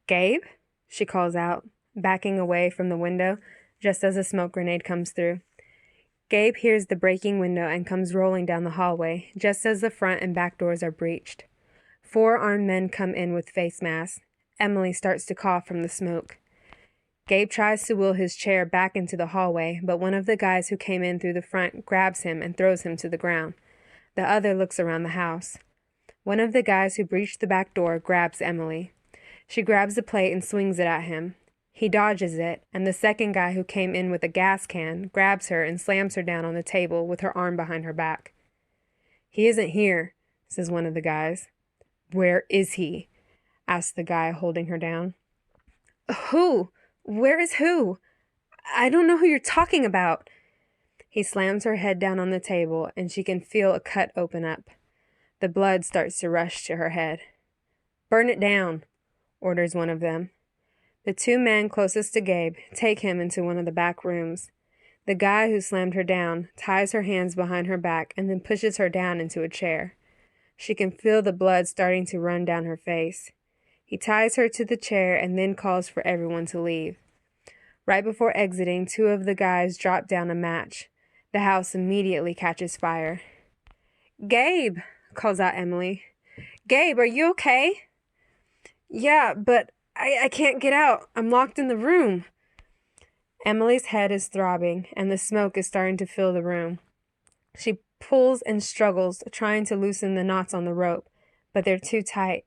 "Gabe?" she calls out, backing away from the window just as a smoke grenade comes through. Gabe hears the breaking window and comes rolling down the hallway just as the front and back doors are breached. 4 armed men come in with face masks. Emilie starts to cough from the smoke. Gabe tries to wheel his chair back into the hallway, but one of the guys who came in through the front grabs him and throws him to the ground. The other looks around the house. One of the guys who breached the back door grabs Emilie. She grabs the plate and swings it at him. He dodges it, and the second guy who came in with a gas can grabs her and slams her down on the table with her arm behind her back. "He isn't here," says one of the guys. "Where is he?" asks the guy holding her down. "Who? Where is who? I don't know who you're talking about." He slams her head down on the table, and she can feel a cut open up. The blood starts to rush to her head. "Burn it down," orders one of them. The 2 men closest to Gabe take him into one of the back rooms. The guy who slammed her down ties her hands behind her back and then pushes her down into a chair. She can feel the blood starting to run down her face. He ties her to the chair and then calls for everyone to leave. Right before exiting, 2 of the guys drop down a match. The house immediately catches fire. "Gabe!" calls out Emilie. "Gabe, are you okay?" "Yeah, but I can't get out. I'm locked in the room." Emilie's head is throbbing, and the smoke is starting to fill the room. She pulls and struggles, trying to loosen the knots on the rope, but they're too tight.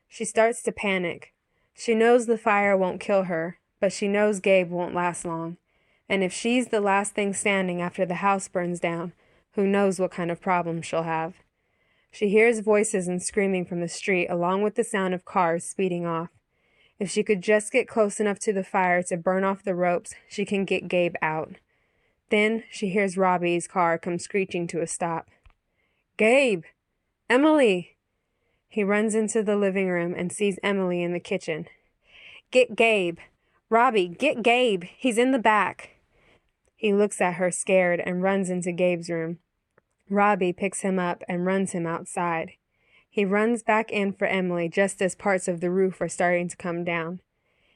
She starts to panic. She knows the fire won't kill her, but she knows Gabe won't last long. And if she's the last thing standing after the house burns down, who knows what kind of problems she'll have. She hears voices and screaming from the street, along with the sound of cars speeding off. If she could just get close enough to the fire to burn off the ropes, she can get Gabe out. Then she hears Robbie's car come screeching to a stop. "Gabe! Emilie!" He runs into the living room and sees Emilie in the kitchen. "Get Gabe! Robbie, get Gabe! He's in the back!" He looks at her scared and runs into Gabe's room. Robbie picks him up and runs him outside. He runs back in for Emilie just as parts of the roof are starting to come down.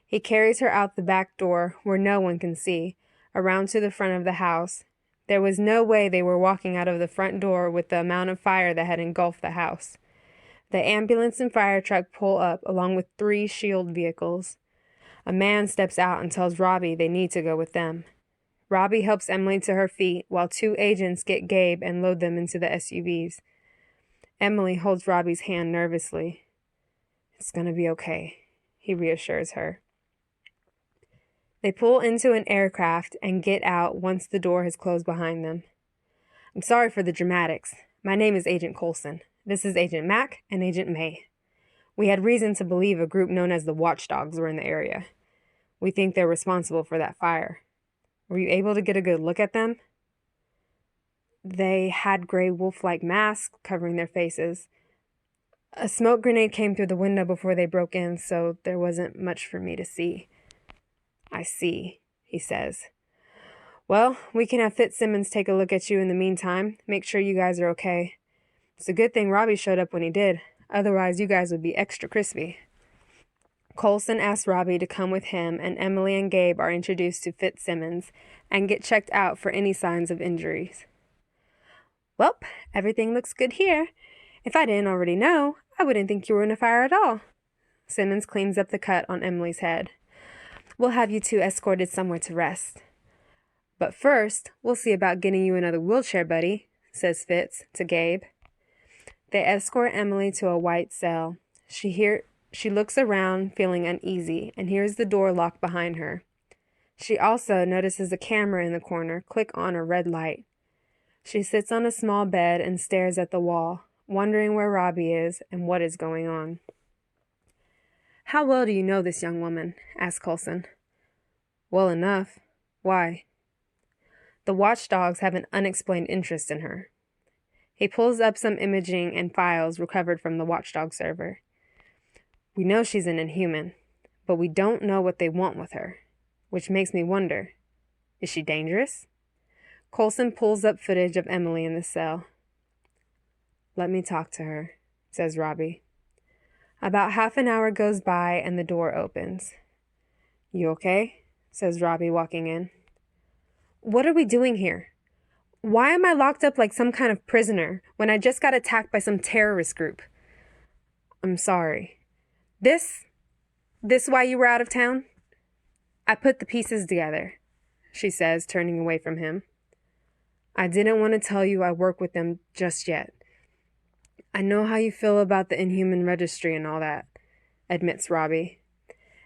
He carries her out the back door, where no one can see, around to the front of the house. There was no way they were walking out of the front door with the amount of fire that had engulfed the house. The ambulance and fire truck pull up, along with 3 shield vehicles. A man steps out and tells Robbie they need to go with them. Robbie helps Emilie to her feet, while 2 agents get Gabe and load them into the SUVs. Emilie holds Robbie's hand nervously. "It's gonna be okay," he reassures her. They pull into an aircraft and get out once the door has closed behind them. "I'm sorry for the dramatics. My name is Agent Coulson. This is Agent Mac and Agent May. We had reason to believe a group known as the Watchdogs were in the area. We think they're responsible for that fire. Were you able to get a good look at them?" "They had gray wolf-like masks covering their faces. A smoke grenade came through the window before they broke in, so there wasn't much for me to see." "I see," he says. "Well, we can have Fitzsimmons take a look at you in the meantime, make sure you guys are okay. It's a good thing Robbie showed up when he did, otherwise you guys would be extra crispy." Coulson asks Robbie to come with him, and Emilie and Gabe are introduced to Fitzsimmons and get checked out for any signs of injuries. "Welp, everything looks good here. If I didn't already know, I wouldn't think you were in a fire at all." Simmons cleans up the cut on Emily's head. "We'll have you 2 escorted somewhere to rest. But first, we'll see about getting you another wheelchair, buddy," says Fitz to Gabe. They escort Emilie to a white cell. She looks around, feeling uneasy, and hears the door lock behind her. She also notices a camera in the corner click on a red light. She sits on a small bed and stares at the wall, wondering where Robbie is and what is going on. "How well do you know this young woman?" asks Coulson. "Well enough. Why?" "The watchdogs have an unexplained interest in her." He pulls up some imaging and files recovered from the watchdog server. "We know she's an inhuman, but we don't know what they want with her, which makes me wonder, is she dangerous?" Coulson pulls up footage of Emilie in the cell. "Let me talk to her," says Robbie. About half an hour goes by and the door opens. "You okay?" says Robbie, walking in. "What are we doing here? Why am I locked up like some kind of prisoner when I just got attacked by some terrorist group?" "I'm sorry. This why you were out of town?" "I put the pieces together," she says, turning away from him. "I didn't want to tell you I work with them just yet. I know how you feel about the inhuman registry and all that," admits Robbie.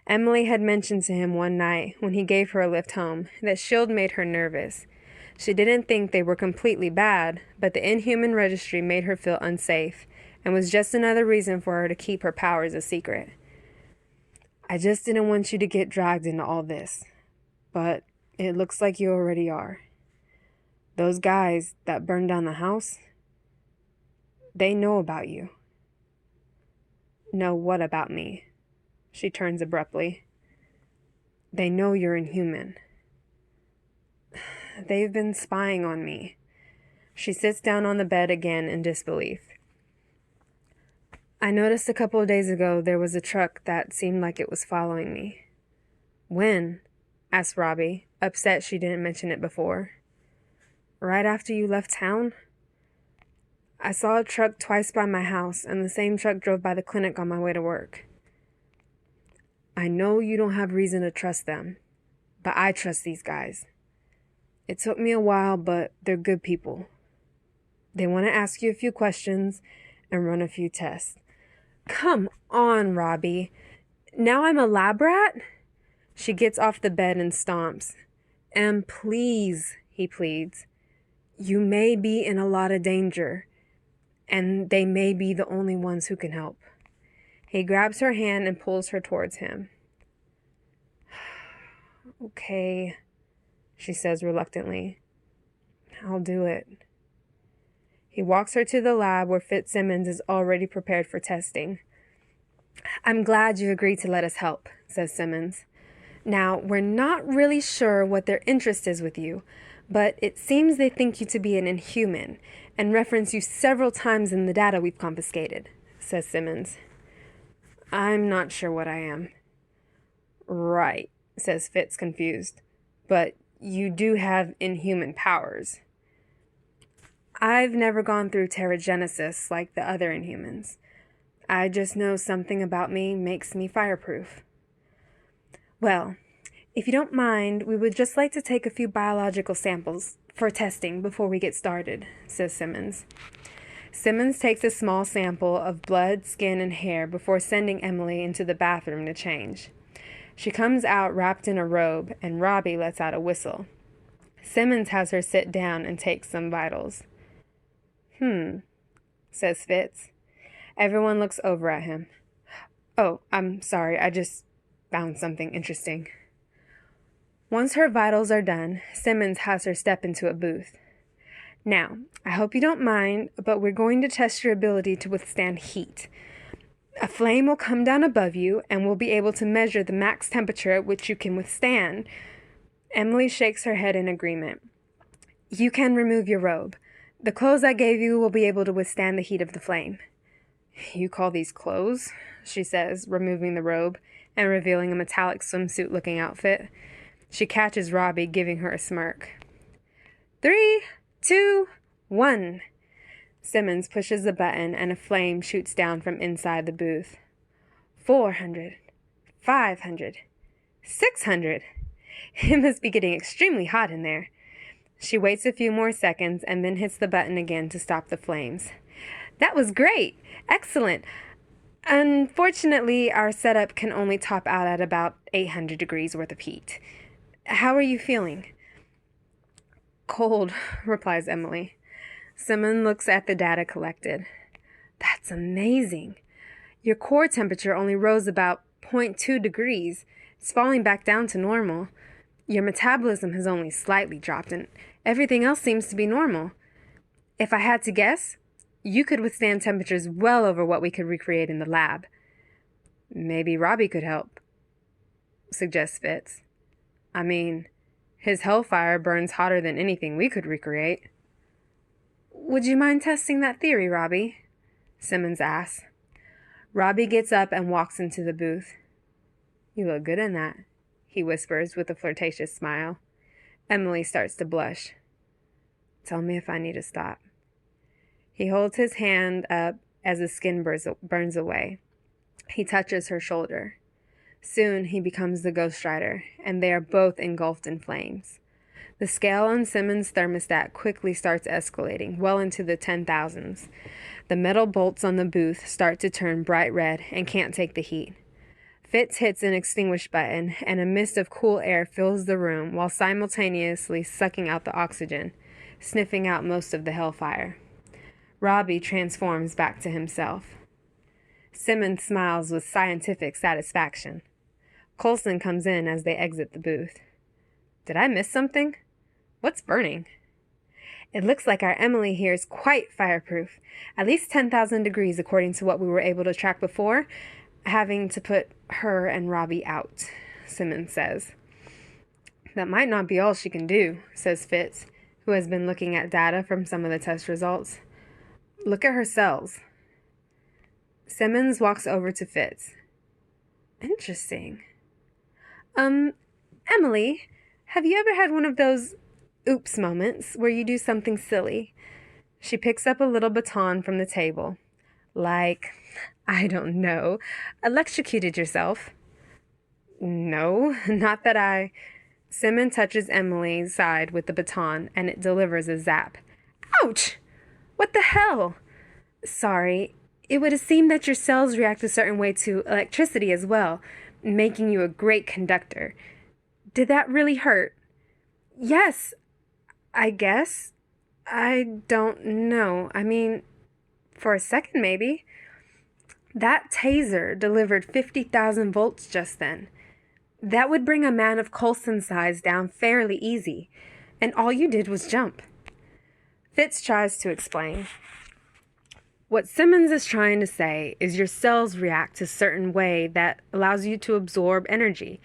Emilie had mentioned to him one night when he gave her a lift home that S.H.I.E.L.D. made her nervous. She didn't think they were completely bad, but the inhuman registry made her feel unsafe and was just another reason for her to keep her powers a secret. "I just didn't want you to get dragged into all this, but it looks like you already are. Those guys that burned down the house, they know about you." "Know what about me?" She turns abruptly. "They know you're inhuman. They've been spying on me." She sits down on the bed again in disbelief. "I noticed a couple of days ago there was a truck that seemed like it was following me." "When?" asked Robbie, upset she didn't mention it before. "Right after you left town. I saw a truck twice by my house, and the same truck drove by the clinic on my way to work." "I know you don't have reason to trust them, but I trust these guys. It took me a while, but they're good people. They want to ask you a few questions and run a few tests." "Come on, Robbie. Now I'm a lab rat?" She gets off the bed and stomps. "And please," he pleads, "you may be in a lot of danger, and they may be the only ones who can help." He grabs her hand and pulls her towards him. "Okay," she says reluctantly. "I'll do it." He walks her to the lab where Fitzsimmons is already prepared for testing. "I'm glad you agreed to let us help," says Simmons. "Now, we're not really sure what their interest is with you, but it seems they think you to be an inhuman and reference you several times in the data we've confiscated," says Simmons. "I'm not sure what I am." "Right," says Fitz, confused. "But you do have inhuman powers." "I've never gone through pterogenesis like the other inhumans. I just know something about me makes me fireproof." "Well, if you don't mind, we would just like to take a few biological samples for testing before we get started," says Simmons. Simmons takes a small sample of blood, skin, and hair before sending Emilie into the bathroom to change. She comes out wrapped in a robe, and Robbie lets out a whistle. Simmons has her sit down and take some vitals. Says Fitz. Everyone looks over at him. "Oh, I'm sorry, I just found something interesting." Once her vitals are done, Simmons has her step into a booth. "Now, I hope you don't mind, but we're going to test your ability to withstand heat. A flame will come down above you, and we'll be able to measure the max temperature at which you can withstand." Emilie shakes her head in agreement. "You can remove your robe. The clothes I gave you will be able to withstand the heat of the flame." "You call these clothes?" she says, removing the robe and revealing a metallic swimsuit-looking outfit. She catches Robbie, giving her a smirk. 3, 2, 1. Simmons pushes the button and a flame shoots down from inside the booth. 400, 500, 600. It must be getting extremely hot in there. She waits a few more seconds and then hits the button again to stop the flames. "That was great! Excellent! Unfortunately, our setup can only top out at about 800 degrees worth of heat. How are you feeling?" "Cold," replies Emilie. Simmons looks at the data collected. "That's amazing. Your core temperature only rose about 0.2 degrees. It's falling back down to normal. Your metabolism has only slightly dropped, and everything else seems to be normal. If I had to guess, you could withstand temperatures well over what we could recreate in the lab." "Maybe Robbie could help," suggests Fitz. "I mean, his Hellfire burns hotter than anything we could recreate." "Would you mind testing that theory, Robbie?" Simmons asks. Robbie gets up and walks into the booth. "You look good in that," he whispers with a flirtatious smile. Emilie starts to blush. "Tell me if I need to stop." He holds his hand up as the skin burns away. He touches her shoulder. Soon he becomes the Ghost Rider, and they are both engulfed in flames. The scale on Simmons' thermostat quickly starts escalating, well into the 10,000s. The metal bolts on the booth start to turn bright red and can't take the heat. Fitz hits an extinguish button, and a mist of cool air fills the room while simultaneously sucking out the oxygen, sniffing out most of the hellfire. Robbie transforms back to himself. Simmons smiles with scientific satisfaction. Coulson comes in as they exit the booth. "Did I miss something? What's burning?" "It looks like our Emilie here is quite fireproof. At least 10,000 degrees according to what we were able to track before, having to put her and Robbie out," Simmons says. "That might not be all she can do," says Fitz, who has been looking at data from some of the test results. "Look at her cells." Simmons walks over to Fitz. "Interesting. Emilie, have you ever had one of those oops moments where you do something silly?" She picks up a little baton from the table. "Like, I don't know, electrocuted yourself?" "No, not that I..." Simmons touches Emilie's side with the baton, and it delivers a zap. "Ouch! What the hell?" "Sorry, it would seem that your cells react a certain way to electricity as well, making you a great conductor. Did that really hurt?" "Yes, I guess. I don't know. I mean, for a second maybe." "That taser delivered 50,000 volts just then. That would bring a man of Coulson's size down fairly easy, and all you did was jump." Fitz tries to explain. "What Simmons is trying to say is your cells react a certain way that allows you to absorb energy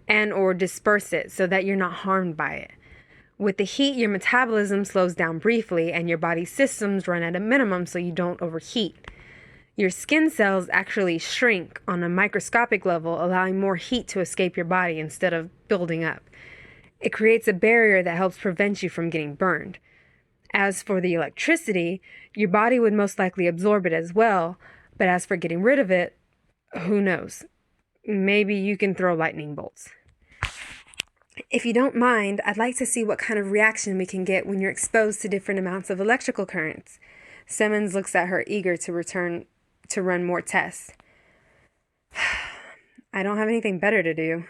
and or disperse it so that you're not harmed by it. With the heat, your metabolism slows down briefly and your body's systems run at a minimum so you don't overheat. Your skin cells actually shrink on a microscopic level, allowing more heat to escape your body instead of building up. It creates a barrier that helps prevent you from getting burned. As for the electricity, your body would most likely absorb it as well, but as for getting rid of it, who knows? Maybe you can throw lightning bolts." "If you don't mind, I'd like to see what kind of reaction we can get when you're exposed to different amounts of electrical currents." Simmons looks at her, eager to run more tests. "I don't have anything better to do."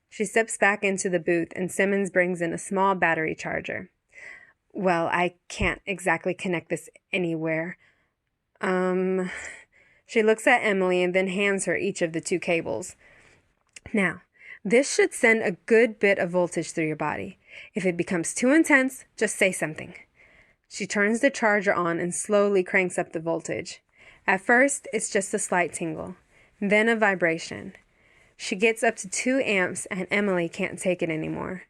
She steps back into the booth, and Simmons brings in a small battery charger. "Well, I can't exactly connect this anywhere. She looks at Emilie and then hands her each of the 2 cables. "Now, this should send a good bit of voltage through your body. If it becomes too intense, just say something." She turns the charger on and slowly cranks up the voltage. At first, it's just a slight tingle, then a vibration. She gets up to 2 amps and Emilie can't take it anymore.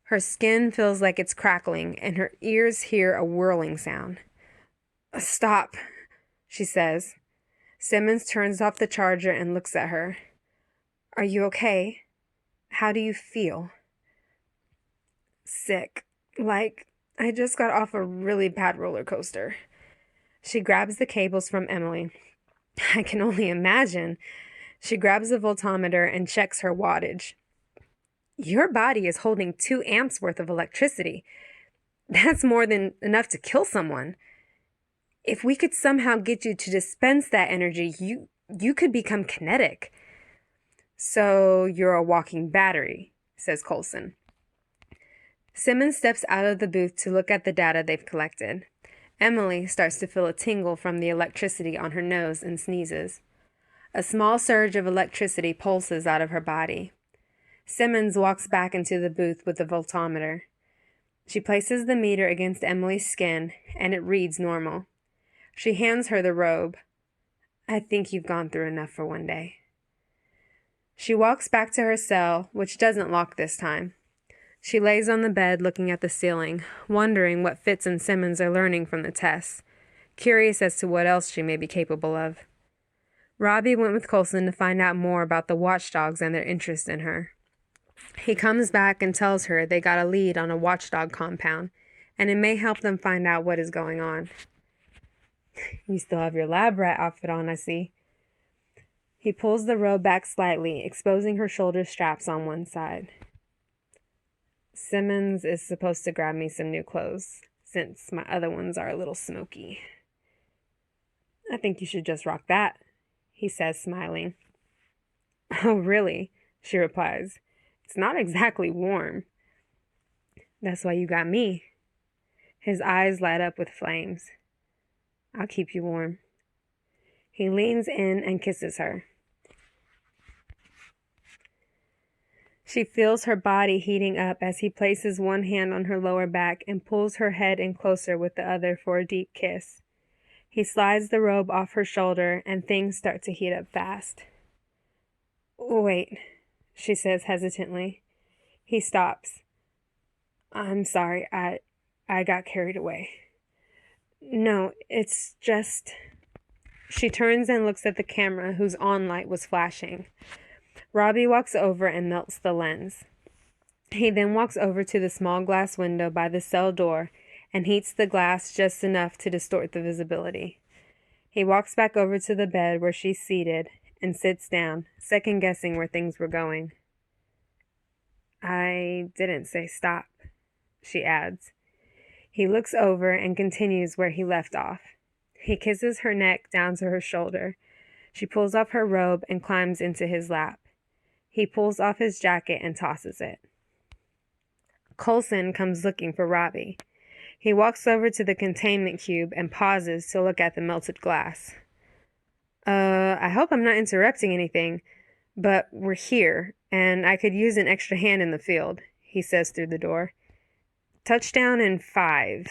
Her skin feels like it's crackling and her ears hear a whirling sound. "Stop," she says. Simmons turns off the charger and looks at her. "Are you okay? How do you feel?" "Sick. Like I just got off a really bad roller coaster." She grabs the cables from Emilie. "I can only imagine." She grabs a voltmeter and checks her wattage. "Your body is holding 2 amps worth of electricity. That's more than enough to kill someone. If we could somehow get you to dispense that energy, you could become kinetic." "So you're a walking battery," says Coulson. Simmons steps out of the booth to look at the data they've collected. Emilie starts to feel a tingle from the electricity on her nose and sneezes. A small surge of electricity pulses out of her body. Simmons walks back into the booth with the voltmeter. She places the meter against Emilie's skin, and it reads normal. She hands her the robe. "I think you've gone through enough for one day." She walks back to her cell, which doesn't lock this time. She lays on the bed looking at the ceiling, wondering what Fitz and Simmons are learning from the tests, curious as to what else she may be capable of. Robbie went with Coulson to find out more about the watchdogs and their interest in her. He comes back and tells her they got a lead on a watchdog compound, and it may help them find out what is going on. You still have your lab rat outfit on, I see. He pulls the robe back slightly, exposing her shoulder straps on one side. Simmons is supposed to grab me some new clothes, since my other ones are a little smoky. I think you should just rock that, he says, smiling. Oh, really? She replies. It's not exactly warm. That's why you got me. His eyes light up with flames. I'll keep you warm. He leans in and kisses her. She feels her body heating up as he places one hand on her lower back and pulls her head in closer with the other for a deep kiss. He slides the robe off her shoulder and things start to heat up fast. Wait, she says hesitantly. He stops. I'm sorry, I got carried away. No, it's just... She turns and looks at the camera whose on light was flashing. Robbie walks over and melts the lens. He then walks over to the small glass window by the cell door and heats the glass just enough to distort the visibility. He walks back over to the bed where she's seated and sits down, second-guessing where things were going. I didn't say stop, she adds. He looks over and continues where he left off. He kisses her neck down to her shoulder. She pulls off her robe and climbs into his lap. He pulls off his jacket and tosses it. Coulson comes looking for Robbie. He walks over to the containment cube and pauses to look at the melted glass. I hope I'm not interrupting anything, but we're here, and I could use an extra hand in the field, he says through the door. Touchdown in 5.